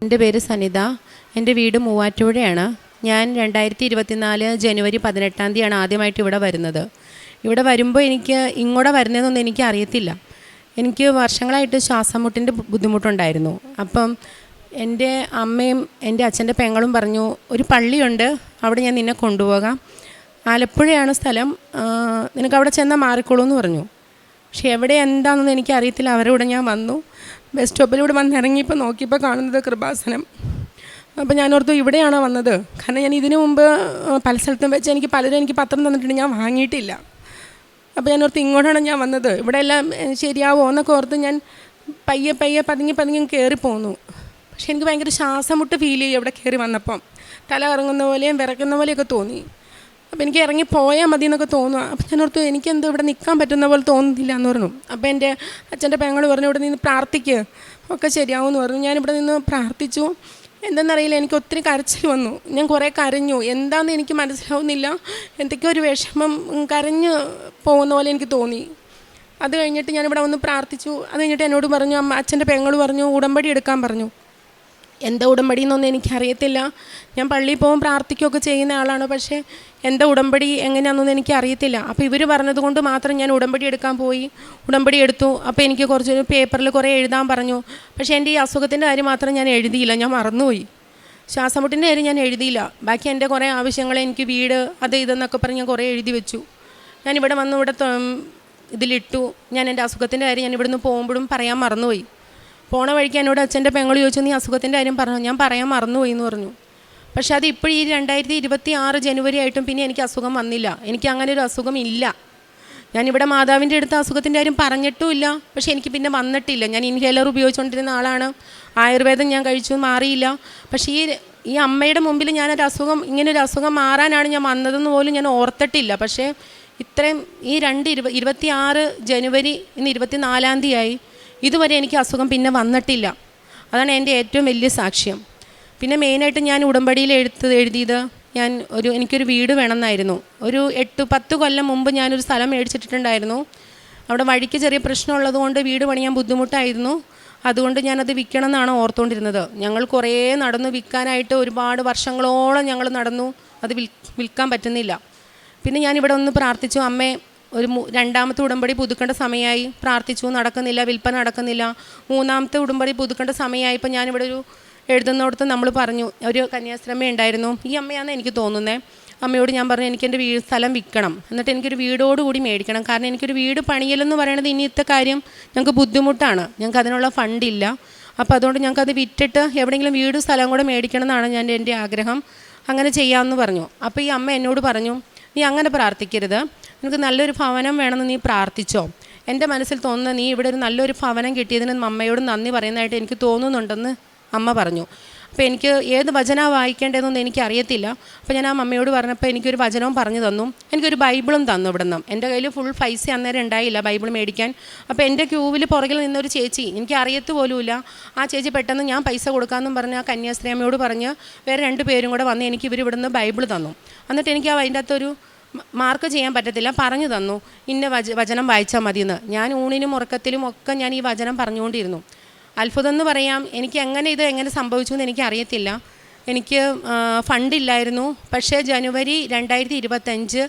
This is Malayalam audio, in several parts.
എൻ്റെ പേര് സനിത. എൻ്റെ വീട് മൂവാറ്റുപുഴയാണ്. ഞാൻ 2024 ജനുവരി 18-ാം തീയതിയാണ് ആദ്യമായിട്ട് ഇവിടെ വരുന്നത്. ഇവിടെ വരുമ്പോൾ എനിക്ക് ഇങ്ങോട്ട് വരുന്നതെന്നൊന്നും എനിക്ക് അറിയത്തില്ല. എനിക്ക് വർഷങ്ങളായിട്ട് ശ്വാസം മുട്ടിൻ്റെ ബുദ്ധിമുട്ടുണ്ടായിരുന്നു. അപ്പം എൻ്റെ അമ്മയും എൻ്റെ അച്ഛൻ്റെ പെങ്ങളും പറഞ്ഞു, ഒരു പള്ളിയുണ്ട്, അവിടെ ഞാൻ നിന്നെ കൊണ്ടുപോകാം, ആലപ്പുഴയാണ് സ്ഥലം, നിനക്കവിടെ ചെന്നാൽ മാറിക്കോളൂ എന്ന് പറഞ്ഞു. പക്ഷെ എവിടെ എന്താണെന്നൊന്നും എനിക്കറിയത്തില്ല. അവരുടെ കൂടെ ഞാൻ വന്നു. ബസ് സ്റ്റോപ്പിലൂടെ വന്നിറങ്ങിയപ്പോൾ നോക്കിയപ്പോൾ കാണുന്നത് കൃപാസനം. അപ്പോൾ ഞാനോർത്തു ഇവിടെയാണോ വന്നത്. കാരണം ഞാൻ ഇതിനു മുമ്പ് പല സ്ഥലത്തും വെച്ച് പലരും എനിക്ക് പത്രം തന്നിട്ടുണ്ട്, ഞാൻ വാങ്ങിയിട്ടില്ല. അപ്പോൾ ഞാനോർത്ത് ഇങ്ങോട്ടാണ് ഞാൻ വന്നത്, ഇവിടെ എല്ലാം ശരിയാവോ എന്നൊക്കെ ഓർത്ത് ഞാൻ പയ്യെ പതുങ്ങി കയറിപ്പോന്നു. പക്ഷെ എനിക്ക് ഭയങ്കര ശ്വാസം മുട്ട് ഫീൽ ചെയ്യും ഇവിടെ കയറി വന്നപ്പം. തല കറങ്ങുന്ന പോലെയും വിറയ്ക്കുന്ന പോലെയൊക്കെ തോന്നി. അപ്പോൾ എനിക്ക് ഇറങ്ങി പോയാൽ മതി എന്നൊക്കെ തോന്നുക. അപ്പോൾ ഞാനോർത്തു എനിക്കെന്തോ ഇവിടെ നിൽക്കാൻ പറ്റുന്ന പോലെ തോന്നുന്നില്ല എന്ന് പറഞ്ഞു. അപ്പോൾ എൻ്റെ അച്ഛൻ്റെ പെങ്ങൾ പറഞ്ഞു, ഇവിടെ നിന്ന് പ്രാർത്ഥിക്കുക, ഒക്കെ ശരിയാവുമെന്ന് പറഞ്ഞു. ഞാനിവിടെ നിന്ന് പ്രാർത്ഥിച്ചു. എന്തെന്നറിയില്ല, എനിക്ക് ഒത്തിരി കരച്ചിൽ വന്നു. ഞാൻ കുറേ കരഞ്ഞു. എന്താണെന്ന് എനിക്ക് മനസ്സിലാവുന്നില്ല, എന്തൊക്കെയോ ഒരു വിഷമം, കരഞ്ഞ് പോകുന്ന പോലെ എനിക്ക് തോന്നി. അത് കഴിഞ്ഞിട്ട് ഞാനിവിടെ വന്ന് പ്രാർത്ഥിച്ചു. അത് കഴിഞ്ഞിട്ട് എന്നോട് പറഞ്ഞു, അച്ഛൻ്റെ പെങ്ങൾ പറഞ്ഞു ഉടമ്പടി എടുക്കാൻ പറഞ്ഞു. എന്താ ഉടമ്പടി എന്നൊന്നും എനിക്കറിയത്തില്ല. ഞാൻ പള്ളിയിൽ പോകും പ്രാർത്ഥിക്കുകയൊക്കെ ചെയ്യുന്ന ആളാണ്, പക്ഷേ എന്താ ഉടമ്പടി എങ്ങനെയാണെന്നൊന്നും എനിക്കറിയത്തില്ല. അപ്പോൾ ഇവർ പറഞ്ഞതുകൊണ്ട് മാത്രം ഞാൻ ഉടമ്പടി എടുക്കാൻ പോയി. ഉടമ്പടി എടുത്തു. അപ്പോൾ എനിക്ക് കുറച്ച് പേപ്പറിൽ കുറേ എഴുതാൻ പറഞ്ഞു. പക്ഷേ എൻ്റെ ഈ അസുഖത്തിൻ്റെ കാര്യം മാത്രം ഞാൻ എഴുതിയില്ല, ഞാൻ മറന്നുപോയി. ശ്വാസമുട്ടിൻ്റെ കാര്യം ഞാൻ എഴുതിയില്ല. ബാക്കി എൻ്റെ കുറേ ആവശ്യങ്ങൾ, എനിക്ക് വീട്, അത് ഇതെന്നൊക്കെ പറഞ്ഞ് ഞാൻ കുറേ എഴുതി വെച്ചു. ഞാനിവിടെ വന്ന് ഇവിടെ ഇതിലിട്ടു. ഞാൻ എൻ്റെ അസുഖത്തിൻ്റെ കാര്യം ഞാൻ ഇവിടുന്ന് പോകുമ്പോഴും പറയാൻ മറന്നുപോയി. പോണ വഴിക്ക് എന്നോട് അച്ഛൻ്റെ പെങ്ങൾ ചോദിച്ചു, നീ അസുഖത്തിൻ്റെ കാര്യം പറഞ്ഞു. ഞാൻ പറയാൻ മറന്നുപോയി എന്ന് പറഞ്ഞു. പക്ഷെ അത് ഇപ്പോൾ ഈ 2026 ജനുവരി ആയിട്ടും പിന്നെ എനിക്ക് അസുഖം വന്നില്ല. എനിക്ക് അങ്ങനെ ഒരു അസുഖം ഇല്ല. ഞാനിവിടെ മാതാവിൻ്റെ അടുത്ത് അസുഖത്തിൻ്റെ കാര്യം പറഞ്ഞിട്ടുമില്ല. പക്ഷേ എനിക്ക് പിന്നെ വന്നിട്ടില്ല. ഞാൻ ഇൻഹേലർ ഉപയോഗിച്ചുകൊണ്ടിരുന്ന ആളാണ്. ആയുർവേദം ഞാൻ കഴിച്ചു, മാറിയില്ല. പക്ഷേ ഈ അമ്മയുടെ മുമ്പിൽ ഞാനൊരു അസുഖം, ഇങ്ങനൊരു അസുഖം മാറാനാണ് ഞാൻ വന്നതെന്ന് പോലും ഞാൻ ഓർത്തിട്ടില്ല. പക്ഷേ ഇത്രയും ഈ 26 ജനുവരി ഇന്ന് 24-ാം തീയതിയായി, ഇതുവരെ എനിക്ക് അസുഖം പിന്നെ വന്നിട്ടില്ല. അതാണ് എൻ്റെ ഏറ്റവും വലിയ സാക്ഷ്യം. പിന്നെ മെയിനായിട്ട് ഞാൻ ഉടമ്പടിയിൽ എഴുതിയത്, എനിക്കൊരു വീട് വേണമെന്നായിരുന്നു. ഒരു 8-10 കൊല്ലം മുമ്പ് ഞാനൊരു സ്ഥലം മേടിച്ചിട്ടുണ്ടായിരുന്നു. അവിടെ വഴിക്ക് ചെറിയ പ്രശ്നമുള്ളത് കൊണ്ട് വീട് പണിയാൻ ബുദ്ധിമുട്ടായിരുന്നു. അതുകൊണ്ട് ഞാനത് വിൽക്കണം എന്നാണ് ഓർത്തുകൊണ്ടിരുന്നത്. ഞങ്ങൾ കുറേ നടന്നു, വിൽക്കാനായിട്ട് ഒരുപാട് വർഷങ്ങളോളം ഞങ്ങൾ നടന്നു. അത് വിൽക്കാൻ പറ്റുന്നില്ല. പിന്നെ ഞാനിവിടെ ഒന്ന് പ്രാർത്ഥിച്ചു, അമ്മേ ഒരു രണ്ടാമത്തെ ഉടമ്പടി പുതുക്കേണ്ട സമയമായി, പ്രാർത്ഥിച്ചു, നടക്കുന്നില്ല, വിൽപ്പന നടക്കുന്നില്ല. മൂന്നാമത്തെ ഉടമ്പടി പുതുക്കേണ്ട സമയമായപ്പോൾ ഞാനിവിടെ ഒരു എഴുതുന്നിടത്ത് നമ്മൾ പറഞ്ഞു, ഒരു കന്യാസ്ത്രീയമ്മ ഉണ്ടായിരുന്നു, ഈ അമ്മയാണെന്ന് എനിക്ക് തോന്നുന്നത്. അമ്മയോട് ഞാൻ പറഞ്ഞു, എനിക്കെൻ്റെ സ്ഥലം വിൽക്കണം, എന്നിട്ട് എനിക്കൊരു വീടോടുകൂടി മേടിക്കണം. കാരണം എനിക്കൊരു വീട് പണിയലെന്ന് പറയുന്നത് ഇനിയത്തെ കാര്യം ഞങ്ങൾക്ക് ബുദ്ധിമുട്ടാണ്, ഞങ്ങൾക്ക് അതിനുള്ള ഫണ്ടില്ല. അപ്പോൾ അതുകൊണ്ട് ഞങ്ങൾക്കത് വിറ്റിട്ട് എവിടെയെങ്കിലും വീടും സ്ഥലം കൂടെ മേടിക്കണം എന്നാണ് എൻ്റെ ആഗ്രഹം. അങ്ങനെ ചെയ്യാമെന്ന് പറഞ്ഞു. അപ്പോൾ ഈ അമ്മ എന്നോട് പറഞ്ഞു, നീ അങ്ങനെ പ്രാർത്ഥിക്കരുത്, നിനക്ക് നല്ലൊരു ഭവനം വേണമെന്ന് നീ പ്രാർത്ഥിച്ചോ. എൻ്റെ മനസ്സിൽ തോന്നുന്ന നീ ഇവിടെ ഒരു നല്ലൊരു ഭവനം കിട്ടിയതിന് അമ്മയോട് നന്ദി പറയുന്നതായിട്ട് എനിക്ക് തോന്നുന്നുണ്ടെന്ന് അമ്മ പറഞ്ഞു. അപ്പോൾ എനിക്ക് ഏത് വചനമാണ് വായിക്കേണ്ടതെന്നൊന്നും എനിക്കറിയത്തില്ല. അപ്പോൾ ഞാൻ ആ അമ്മയോട് പറഞ്ഞപ്പോൾ എനിക്കൊരു വചനവും പറഞ്ഞു തന്നു, എനിക്കൊരു ബൈബിളും തന്നു. ഇവിടെ നിന്ന് എൻ്റെ കയ്യിൽ ഫുൾ പൈസ അന്നേരം ഉണ്ടായില്ല ബൈബിൾ മേടിക്കാൻ. അപ്പോൾ എൻ്റെ ക്യൂവിൽ പുറകിൽ നിന്നൊരു ചേച്ചി, എനിക്ക് അറിയത്ത് പോലുമില്ല, ആ ചേച്ചി പെട്ടെന്ന് ഞാൻ പൈസ കൊടുക്കാമെന്നും പറഞ്ഞ് ആ കന്യാസ്ത്രീ അമ്മയോട് പറഞ്ഞ് വേറെ 2 പേരും കൂടെ വന്ന് എനിക്ക് ഇവിടുന്ന് ബൈബിൾ തന്നു. എന്നിട്ട് എനിക്ക് അതിൻ്റെ അകത്തൊരു മാർക്ക് ചെയ്യാൻ പറ്റത്തില്ല, പറഞ്ഞു തന്നു, ഇന്ന വചനം വായിച്ചാൽ മതിയെന്ന്. ഞാൻ ഊണിനും ഉറക്കത്തിലും ഒക്കെ ഞാൻ ഈ വചനം പറഞ്ഞുകൊണ്ടിരുന്നു. അത്ഭുതം എന്ന് പറയാം. എനിക്ക് എങ്ങനെ സംഭവിച്ചു എന്ന് എനിക്കറിയത്തില്ല. എനിക്ക് ഫണ്ടില്ലായിരുന്നു. പക്ഷേ ജനുവരി 2025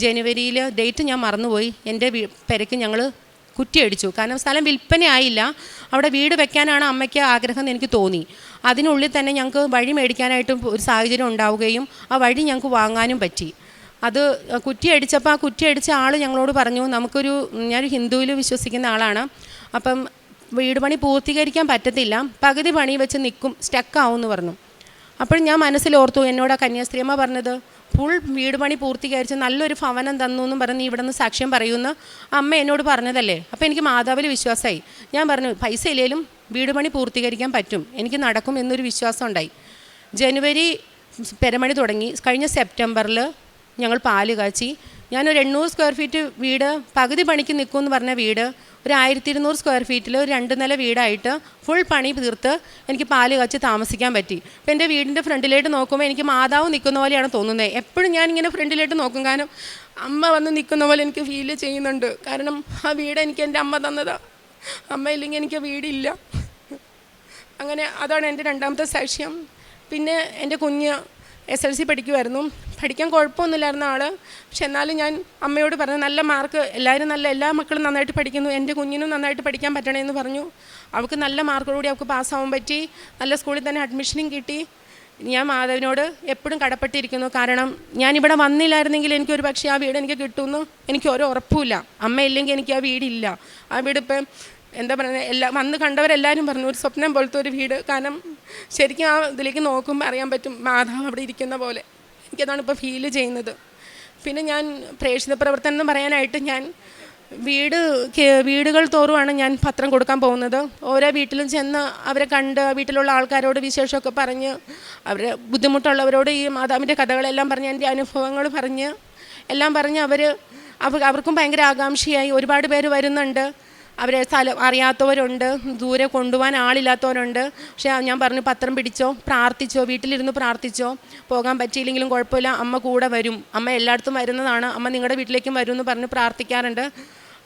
ജനുവരിയിൽ ഡേറ്റ് ഞാൻ മറന്നുപോയി. എൻ്റെ പെരയ്ക്ക് ഞങ്ങൾ കുറ്റിയടിച്ചു. കാരണം സ്ഥലം വിൽപ്പനയായില്ല, അവിടെ വീട് വെക്കാനാണ് അമ്മയ്ക്ക് ആഗ്രഹം എന്ന് എനിക്ക് തോന്നി. അതിനുള്ളിൽ തന്നെ ഞങ്ങൾക്ക് വഴി മേടിക്കാനായിട്ടും ഒരു സാഹചര്യം ഉണ്ടാവുകയും ആ വഴി ഞങ്ങൾക്ക് വാങ്ങാനും പറ്റി. അത് കുറ്റിയടിച്ചപ്പോൾ ആ കുറ്റിയടിച്ച ആൾ ഞങ്ങളോട് പറഞ്ഞു, ഞാനൊരു ഹിന്ദുവിൽ വിശ്വസിക്കുന്ന ആളാണ്, അപ്പം വീട് പണി പൂർത്തീകരിക്കാൻ പറ്റത്തില്ല, പകുതി പണി വെച്ച് നിൽക്കും, സ്റ്റക്കാവും എന്ന് പറഞ്ഞു. അപ്പോൾ ഞാൻ മനസ്സിലോർത്തു, എന്നോട് ആ കന്യാസ്ത്രീയമ്മ പറഞ്ഞത് ഫുൾ വീട് പണി പൂർത്തീകരിച്ച് നല്ലൊരു ഭവനം തന്നു എന്നും പറഞ്ഞ് ഇവിടെ നിന്ന് സാക്ഷ്യം പറയുമെന്ന് അമ്മ എന്നോട് പറഞ്ഞതല്ലേ. അപ്പോൾ എനിക്ക് മാതാവിൽ വിശ്വാസമായി. ഞാൻ പറഞ്ഞു, പൈസ ഇല്ലെങ്കിലും വീട് പണി പൂർത്തീകരിക്കാൻ പറ്റും, എനിക്ക് നടക്കും എന്നൊരു വിശ്വാസം ഉണ്ടായി. ജനുവരി പെരമണി തുടങ്ങി. കഴിഞ്ഞ സെപ്റ്റംബറിൽ ഞങ്ങൾ പാല് കാച്ചി. ഞാനൊരു 800 സ്ക്വയർ ഫീറ്റ് വീട് പകുതി പണിക്ക് നിൽക്കുമെന്ന് പറഞ്ഞ വീട് ഒരു 1200 സ്ക്വയർ ഫീറ്റിൽ ഒരു 2 നില വീടായിട്ട് ഫുൾ പണി തീർത്ത് എനിക്ക് പാല് കാച്ചി താമസിക്കാൻ പറ്റി. അപ്പോൾ എൻ്റെ വീടിൻ്റെ ഫ്രണ്ടിലേക്ക് നോക്കുമ്പോൾ എനിക്ക് മാതാവ് നിൽക്കുന്ന പോലെയാണ് തോന്നുന്നത്. എപ്പോഴും ഞാനിങ്ങനെ ഫ്രണ്ടിലേക്ക് നോക്കും, കാരണം അമ്മ വന്ന് നിൽക്കുന്ന പോലെ എനിക്ക് ഫീൽ ചെയ്യുന്നുണ്ട്. കാരണം ആ വീട് എനിക്ക് എൻ്റെ അമ്മ തന്നതാണ്, അമ്മ ഇല്ലെങ്കിൽ എനിക്ക് വീടില്ല. അങ്ങനെ അതാണ് എൻ്റെ രണ്ടാമത്തെ സാക്ഷ്യം. പിന്നെ എൻ്റെ കുഞ്ഞ് SLC പഠിക്കുമായിരുന്നു. പഠിക്കാൻ കുഴപ്പമൊന്നുമില്ലായിരുന്ന ആൾ. പക്ഷെ എന്നാലും ഞാൻ അമ്മയോട് പറഞ്ഞു, നല്ല മാർക്ക്, എല്ലാ മക്കളും നന്നായിട്ട് പഠിക്കുന്നു, എൻ്റെ കുഞ്ഞിനും നന്നായിട്ട് പഠിക്കാൻ പറ്റണമെന്ന് പറഞ്ഞു. അവൾക്ക് നല്ല മാർക്കോടുകൂടി അവൾക്ക് പാസ്സാവാൻ പറ്റി. നല്ല സ്കൂളിൽ തന്നെ അഡ്മിഷനും കിട്ടി. ഞാൻ മാധവനോട് എപ്പോഴും കടപ്പെട്ടിരിക്കുന്നു. കാരണം ഞാനിവിടെ വന്നില്ലായിരുന്നെങ്കിൽ എനിക്കൊരു പക്ഷേ ആ വീട് എനിക്ക് കിട്ടുമെന്ന് എനിക്ക് ഒരു ഉറപ്പുമില്ല. അമ്മയില്ലെങ്കിൽ എനിക്ക് ആ വീടില്ല. ആ വീട് ഇപ്പം എന്താ പറയുന്നത്, വന്ന് കണ്ടവരെല്ലാവരും പറഞ്ഞു ഒരു സ്വപ്നം പോലത്തെ ഒരു വീട്. കാരണം ശരിക്കും ആ ഇതിലേക്ക് നോക്കുമ്പോൾ അറിയാൻ പറ്റും മാധവ് അവിടെ ഇരിക്കുന്ന പോലെ. എനിക്കതാണ് ഇപ്പോൾ ഫീല് ചെയ്യുന്നത്. പിന്നെ ഞാൻ പ്രേക്ഷിത പ്രവർത്തനം എന്ന് പറയാനായിട്ട് ഞാൻ വീടുകൾ തോറുമാണ് ഞാൻ പത്രം കൊടുക്കാൻ പോകുന്നത്. ഓരോ വീട്ടിലും ചെന്ന് അവരെ കണ്ട് വീട്ടിലുള്ള ആൾക്കാരോട് വിശേഷമൊക്കെ പറഞ്ഞ്, അവരെ ബുദ്ധിമുട്ടുള്ളവരോട് ഈ മാതാവിൻ്റെ കഥകളെല്ലാം പറഞ്ഞ്, എൻ്റെ അനുഭവങ്ങൾ പറഞ്ഞ് എല്ലാം പറഞ്ഞ് അവർക്കും ഭയങ്കര ആകാംക്ഷയായി. ഒരുപാട് പേര് വരുന്നുണ്ട്. അവരെ സ്ഥലം അറിയാത്തവരുണ്ട്, ദൂരെ കൊണ്ടുപോകാൻ ആളില്ലാത്തവരുണ്ട്. പക്ഷേ ഞാൻ പറഞ്ഞു, പത്രം പിടിച്ചോ, പ്രാർത്ഥിച്ചോ, വീട്ടിലിരുന്ന് പ്രാർത്ഥിച്ചോ, പോകാൻ പറ്റിയില്ലെങ്കിലും കുഴപ്പമില്ല, അമ്മ കൂടെ വരും, അമ്മ എല്ലായിടത്തും വരുന്നതാണ്, അമ്മ നിങ്ങളുടെ വീട്ടിലേക്കും വരും എന്ന് പറഞ്ഞ് പ്രാർത്ഥിക്കാറുണ്ട്.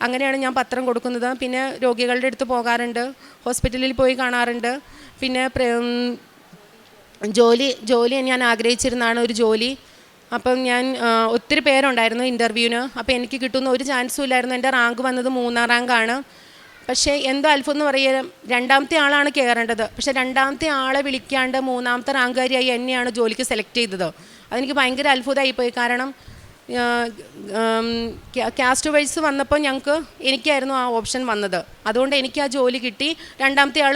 അങ്ങനെയാണ് ഞാൻ പത്രം കൊടുക്കുന്നത്. പിന്നെ രോഗികളുടെ അടുത്ത് പോകാറുണ്ട്, ഹോസ്പിറ്റലിൽ പോയി കാണാറുണ്ട്. പിന്നെ ജോലി ഞാൻ ആഗ്രഹിച്ചിരുന്നതാണ് ഒരു ജോലി. അപ്പം ഞാൻ ഒത്തിരി പേരുണ്ടായിരുന്നു ഇൻ്റർവ്യൂവിന്. അപ്പോൾ എനിക്ക് കിട്ടുന്ന ഒരു ചാൻസും ഇല്ലായിരുന്നു. എൻ്റെ റാങ്ക് വന്നത് 3ാം റാങ്കാണ്. പക്ഷേ എന്തോ അത്ഭുതം എന്ന് പറയുക, രണ്ടാമത്തെ ആളാണ് കയറേണ്ടത്. പക്ഷേ രണ്ടാമത്തെ ആളെ വിളിക്കാണ്ട് 3ാമത്തെ റാങ്കുകാരിയായി എന്നെയാണ് ജോലിക്ക് സെലക്ട് ചെയ്തത്. അതെനിക്ക് ഭയങ്കര അത്ഭുതമായിപ്പോയി. കാരണം കാസ്റ്റ് വൈസ് വന്നപ്പോൾ എനിക്കായിരുന്നു ആ ഓപ്ഷൻ വന്നത്. അതുകൊണ്ട് എനിക്ക് ആ ജോലി കിട്ടി. രണ്ടാമത്തെ ആൾ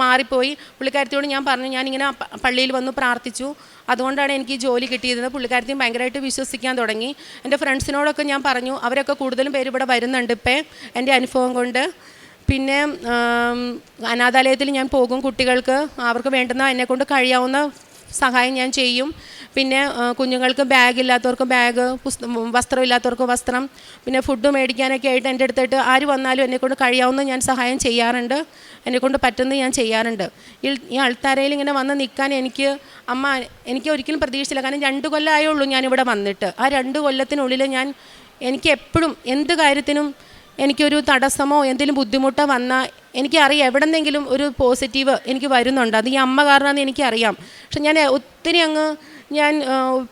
മാറിപ്പോയി. പുള്ളിക്കാരത്തിയോട് ഞാൻ പറഞ്ഞു, ഞാനിങ്ങനെ പള്ളിയിൽ വന്ന് പ്രാർത്ഥിച്ചു, അതുകൊണ്ടാണ് എനിക്ക് ഈ ജോലി കിട്ടിയത്. പുള്ളിക്കാരത്തിയും ഭയങ്കരമായിട്ട് വിശ്വസിക്കാൻ തുടങ്ങി. എൻ്റെ ഫ്രണ്ട്സിനോടൊക്കെ ഞാൻ പറഞ്ഞു, അവരൊക്കെ കൂടുതലും പേര് ഇവിടെ വരുന്നുണ്ട് ഇപ്പം എൻ്റെ അനുഭവം കൊണ്ട്. പിന്നെ അനാഥാലയത്തിൽ ഞാൻ പോകും. കുട്ടികൾക്ക് അവർക്ക് വേണ്ടുന്ന എന്നെക്കൊണ്ട് കഴിയാവുന്ന സഹായം ഞാൻ ചെയ്യും. പിന്നെ കുഞ്ഞുങ്ങൾക്ക് ബാഗില്ലാത്തവർക്ക് ബാഗ്, വസ്ത്രമില്ലാത്തവർക്ക് വസ്ത്രം, പിന്നെ ഫുഡ് മേടിക്കാനൊക്കെ ആയിട്ട് എൻ്റെ അടുത്തായിട്ട് ആര് വന്നാലും എന്നെക്കൊണ്ട് കഴിയാവുന്ന ഞാൻ സഹായം ചെയ്യാറുണ്ട്. എന്നെക്കൊണ്ട് പറ്റുന്നത് ഞാൻ ചെയ്യാറുണ്ട്. ഈ അൾത്താരയിൽ ഇങ്ങനെ വന്ന് നിൽക്കാൻ എനിക്ക് ഒരിക്കലും പ്രതീക്ഷിച്ചില്ല. കാരണം 2 കൊല്ലമായുള്ളൂ ഞാനിവിടെ വന്നിട്ട്. ആ 2 കൊല്ലത്തിനുള്ളിൽ എനിക്ക് എപ്പോഴും എന്ത് കാര്യത്തിനും എനിക്കൊരു തടസ്സമോ എന്തെങ്കിലും ബുദ്ധിമുട്ടോ വന്നാൽ എനിക്കറിയാം എവിടെന്നെങ്കിലും ഒരു പോസിറ്റീവ് എനിക്ക് വരുന്നുണ്ട്. അത് ഈ അമ്മ കാരണമാണെന്ന് എനിക്കറിയാം. പക്ഷെ ഞാൻ ഒത്തിരി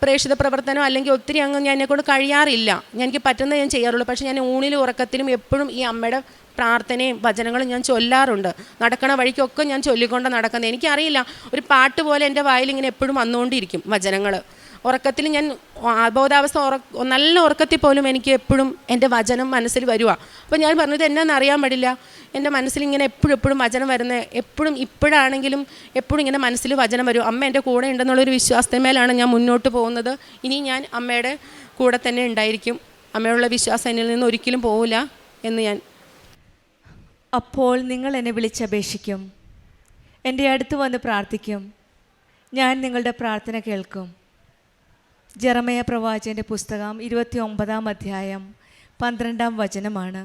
പ്രേക്ഷിത പ്രവർത്തനം അല്ലെങ്കിൽ ഒത്തിരി ഞാൻ എന്നെക്കൊണ്ട് കഴിയാറില്ല. എനിക്ക് പറ്റുന്നത് ഞാൻ ചെയ്യാറുള്ളൂ. പക്ഷേ ഞാൻ ഊണിലും ഉറക്കത്തിലും എപ്പോഴും ഈ അമ്മയുടെ പ്രാർത്ഥനയും വചനങ്ങളും ഞാൻ ചൊല്ലാറുണ്ട്. നടക്കണ വഴിക്കൊക്കെ ഞാൻ ചൊല്ലിക്കൊണ്ട് നടക്കുന്നത്. എനിക്കറിയില്ല, ഒരു പാട്ട് പോലെ എൻ്റെ വായിൽ ഇങ്ങനെ എപ്പോഴും വന്നുകൊണ്ടിരിക്കും വചനങ്ങൾ. ഉറക്കത്തിൽ ഞാൻ അബോധാവസ്ഥ നല്ല ഉറക്കത്തിൽ പോലും എനിക്ക് എപ്പോഴും എൻ്റെ വചനം മനസ്സിൽ വരുക. അപ്പോൾ ഞാൻ പറഞ്ഞത് എന്നാന്ന് അറിയാൻ പാടില്ല, എൻ്റെ മനസ്സിൽ ഇങ്ങനെ എപ്പോഴും വചനം വരുന്നത്. ഇപ്പോഴാണെങ്കിലും എപ്പോഴും ഇങ്ങനെ മനസ്സിൽ വചനം വരും. അമ്മ എൻ്റെ കൂടെ ഉണ്ടെന്നുള്ളൊരു വിശ്വാസത്തിന്മേലാണ് ഞാൻ മുന്നോട്ട് പോകുന്നത്. ഇനി ഞാൻ അമ്മയുടെ കൂടെ തന്നെ ഉണ്ടായിരിക്കും. അമ്മയോടുള്ള വിശ്വാസം എന്നിൽ നിന്ന് ഒരിക്കലും പോവില്ല എന്ന് ഞാൻ. അപ്പോൾ നിങ്ങൾ എന്നെ വിളിച്ചപേക്ഷിക്കും, എൻ്റെ അടുത്ത് വന്ന് പ്രാർത്ഥിക്കും, ഞാൻ നിങ്ങളുടെ പ്രാർത്ഥന കേൾക്കും. ജെറമയ പ്രവാചകൻ്റെ പുസ്തകം 29-ാം അധ്യായം 12-ാം വചനമാണ്.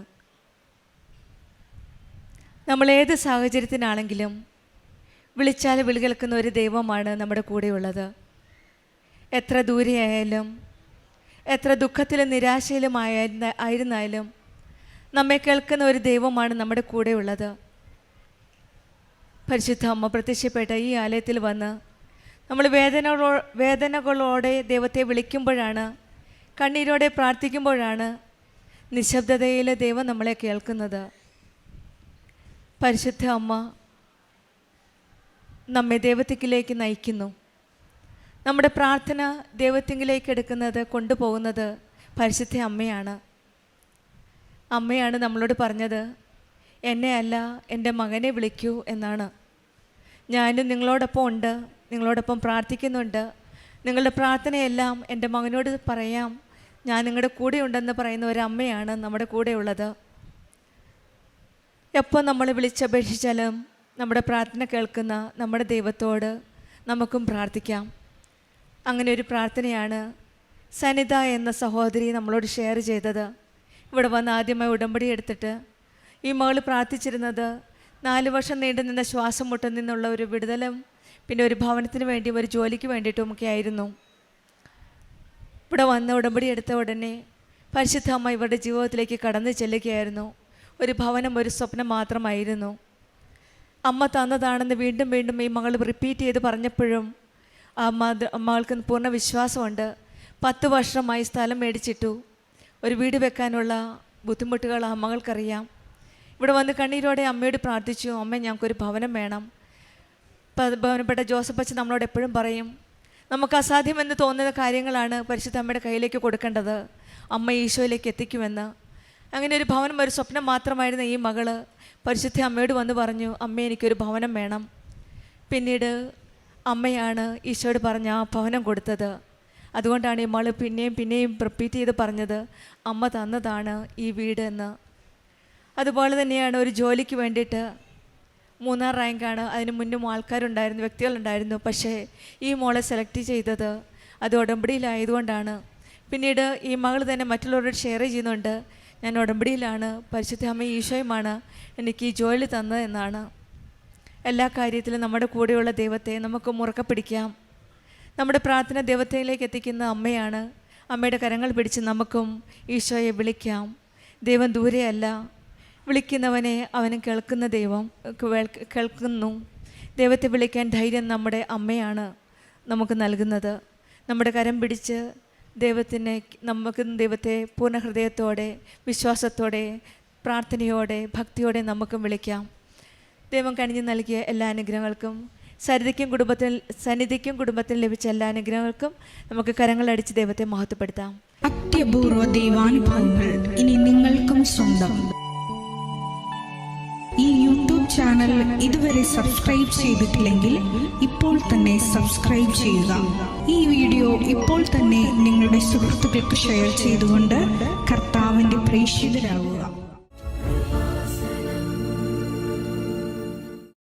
നമ്മളേത് സാഹചര്യത്തിനാണെങ്കിലും വിളിച്ചാൽ വിളി കേൾക്കുന്ന ഒരു ദൈവമാണ് നമ്മുടെ കൂടെയുള്ളത്. എത്ര ദൂരെയായാലും എത്ര ദുഃഖത്തിലും നിരാശയിലും ആയിരുന്നാലും നമ്മെ കേൾക്കുന്ന ഒരു ദൈവമാണ് നമ്മുടെ കൂടെയുള്ളത്. പരിശുദ്ധ അമ്മ പ്രത്യക്ഷപ്പെട്ട ഈ ആലയത്തിൽ വന്ന് നമ്മൾ വേദനകളോടെ ദൈവത്തെ വിളിക്കുമ്പോഴാണ്, കണ്ണീരോടെ പ്രാർത്ഥിക്കുമ്പോഴാണ് നിശബ്ദതയിൽ ദൈവം നമ്മളെ കേൾക്കുന്നത്. പരിശുദ്ധ അമ്മ നമ്മെ ദൈവത്തിലേക്ക് നയിക്കുന്നു. നമ്മുടെ പ്രാർത്ഥന ദൈവത്തിലേക്ക് എടുക്കുന്നത്, കൊണ്ടുപോകുന്നത് പരിശുദ്ധ അമ്മയാണ്. അമ്മയാണ് നമ്മളോട് പറഞ്ഞത്, എന്നെ അല്ല എൻ്റെ മകനെ വിളിക്കൂ എന്നാണ്. ഞാനും നിങ്ങളോടൊപ്പം ഉണ്ട്, നിങ്ങളോടൊപ്പം പ്രാർത്ഥിക്കുന്നുണ്ട്. നിങ്ങളുടെ പ്രാർത്ഥനയെല്ലാം എൻ്റെ മകനോട് പറയാം, ഞാൻ നിങ്ങളുടെ കൂടെ ഉണ്ടെന്ന് പറയുന്ന ഒരു അമ്മയാണ് നമ്മുടെ കൂടെയുള്ളത്. എപ്പോൾ നമ്മൾ വിളിച്ചപേക്ഷിച്ചാലും നമ്മുടെ പ്രാർത്ഥന കേൾക്കുന്ന നമ്മുടെ ദൈവത്തോട് നമുക്കും പ്രാർത്ഥിക്കാം. അങ്ങനെ ഒരു പ്രാർത്ഥനയാണ് സനിത എന്ന സഹോദരി നമ്മളോട് ഷെയർ ചെയ്തത്. ഇവിടെ വന്ന് ആദ്യമായി ഉടമ്പടി എടുത്തിട്ട് ഈ മകൾ പ്രാർത്ഥിച്ചിരുന്നത് 4 വർഷം നീണ്ടു നിന്ന ശ്വാസം മുട്ടിൽ നിന്നുള്ള ഒരു വിടുതലും പിന്നെ ഒരു ഭവനത്തിന് വേണ്ടി, ഒരു ജോലിക്ക് വേണ്ടിയിട്ടുമൊക്കെ ആയിരുന്നു. ഇവിടെ വന്ന് ഉടമ്പടി എടുത്ത ഉടനെ പരിശുദ്ധ അമ്മ ഇവരുടെ ജീവിതത്തിലേക്ക് കടന്നു ചെല്ലുകയായിരുന്നു. ഒരു ഭവനം ഒരു സ്വപ്നം മാത്രമായിരുന്നു. അമ്മ തന്നതാണെന്ന് വീണ്ടും വീണ്ടും ഈ മകൾ റിപ്പീറ്റ് ചെയ്ത് പറഞ്ഞപ്പോഴും ആ മകൾക്ക് പൂർണ്ണ വിശ്വാസമുണ്ട്. 10 വർഷമായി സ്ഥലം മേടിച്ചിട്ടു. ഒരു വീട് വെക്കാനുള്ള ബുദ്ധിമുട്ടുകൾ ആ മകൾക്കറിയാം. ഇവിടെ വന്ന് കണ്ണീരോടെ അമ്മയോട് പ്രാർത്ഥിച്ചു, അമ്മ ഞങ്ങൾക്കൊരു ഭവനം വേണം. ബഹുമാനപ്പെട്ട ജോസഫ് അച്ഛൻ നമ്മളോട് എപ്പോഴും പറയും, നമുക്ക് അസാധ്യമെന്ന് തോന്നുന്ന കാര്യങ്ങളാണ് പരിശുദ്ധ അമ്മയുടെ കയ്യിലേക്ക് കൊടുക്കേണ്ടത്, അമ്മ ഈശോയിലേക്ക് എത്തിക്കുമെന്ന്. അങ്ങനെ ഒരു ഭവനം ഒരു സ്വപ്നം മാത്രമായിരുന്ന ഈ മകള് പരിശുദ്ധ അമ്മയോട് വന്ന് പറഞ്ഞു, അമ്മ എനിക്കൊരു ഭവനം വേണം. പിന്നീട് അമ്മയാണ് ഈശോയോട് പറഞ്ഞ ആ ഭവനം കൊടുത്തത്. അതുകൊണ്ടാണ് ഈ മകൾ പിന്നെയും പിന്നെയും റിപ്പീറ്റ് ചെയ്ത് പറഞ്ഞത്, അമ്മ തന്നതാണ് ഈ വീട് എന്ന്. അതുപോലെ തന്നെയാണ് ഒരു ജോലിക്ക് വേണ്ടിയിട്ട് 3ാം റാങ്കാണ്. അതിന് മുന്നും ആൾക്കാരുണ്ടായിരുന്നു, വ്യക്തികളുണ്ടായിരുന്നു. പക്ഷേ ഈ മോളെ സെലക്ട് ചെയ്തത് അത് ഉടമ്പടിയിലായതുകൊണ്ടാണ്. പിന്നീട് ഈ മകൾ തന്നെ മറ്റുള്ളവരോട് ഷെയർ ചെയ്യുന്നുണ്ട്, ഞാൻ ഉടമ്പടിയിലാണ്, പരിശുദ്ധ അമ്മ ഈശോയുമാണ് എനിക്ക് ഈ ജോലി തന്നത് എന്നാണ്. എല്ലാ കാര്യത്തിലും നമ്മുടെ കൂടെയുള്ള ദൈവത്തെ നമുക്ക് മുറുക്കെ പിടിക്കാം. നമ്മുടെ പ്രാർത്ഥന ദൈവത്തിലേക്ക് എത്തിക്കുന്ന അമ്മയാണ്. അമ്മയുടെ കരങ്ങൾ പിടിച്ച് നമുക്കും ഈശോയെ വിളിക്കാം. ദൈവം ദൂരെയല്ല, വിളിക്കുന്നവനെ അവന് കേൾക്കുന്ന ദൈവം കേൾക്കുന്നു. ദൈവത്തെ വിളിക്കാൻ ധൈര്യം നമ്മുടെ അമ്മയാണ് നമുക്ക് നൽകുന്നത്. നമ്മുടെ കരം പിടിച്ച് നമുക്ക് ദൈവത്തെ പൂർണ്ണ ഹൃദയത്തോടെ, വിശ്വാസത്തോടെ, പ്രാർത്ഥനയോടെ, ഭക്തിയോടെ നമുക്കും വിളിക്കാം. ദൈവം കനിഞ്ഞു നൽകിയ എല്ലാ അനുഗ്രഹങ്ങൾക്കും സന്നിധിക്കും കുടുംബത്തിൽ ലഭിച്ച എല്ലാ അനുഗ്രഹങ്ങൾക്കും നമുക്ക് കരങ്ങളടിച്ച് ദൈവത്തെ മഹത്വപ്പെടുത്താം. അത്യപൂർവ ദൈവാനുഭവങ്ങൾ ഇനി നിങ്ങൾക്കും സ്വന്തം. ഈ യൂട്യൂബ് ചാനൽ ഇതുവരെ സബ്സ്ക്രൈബ് ചെയ്തിട്ടില്ലെങ്കിൽ ഇപ്പോൾ തന്നെ സബ്സ്ക്രൈബ് ചെയ്യുക. ഈ വീഡിയോ ഇപ്പോൾ തന്നെ നിങ്ങളുടെ സുഹൃത്തുക്കൾക്ക് ഷെയർ ചെയ്തുകൊണ്ട് കർത്താവിൻ്റെ പ്രേക്ഷിതരാകുക.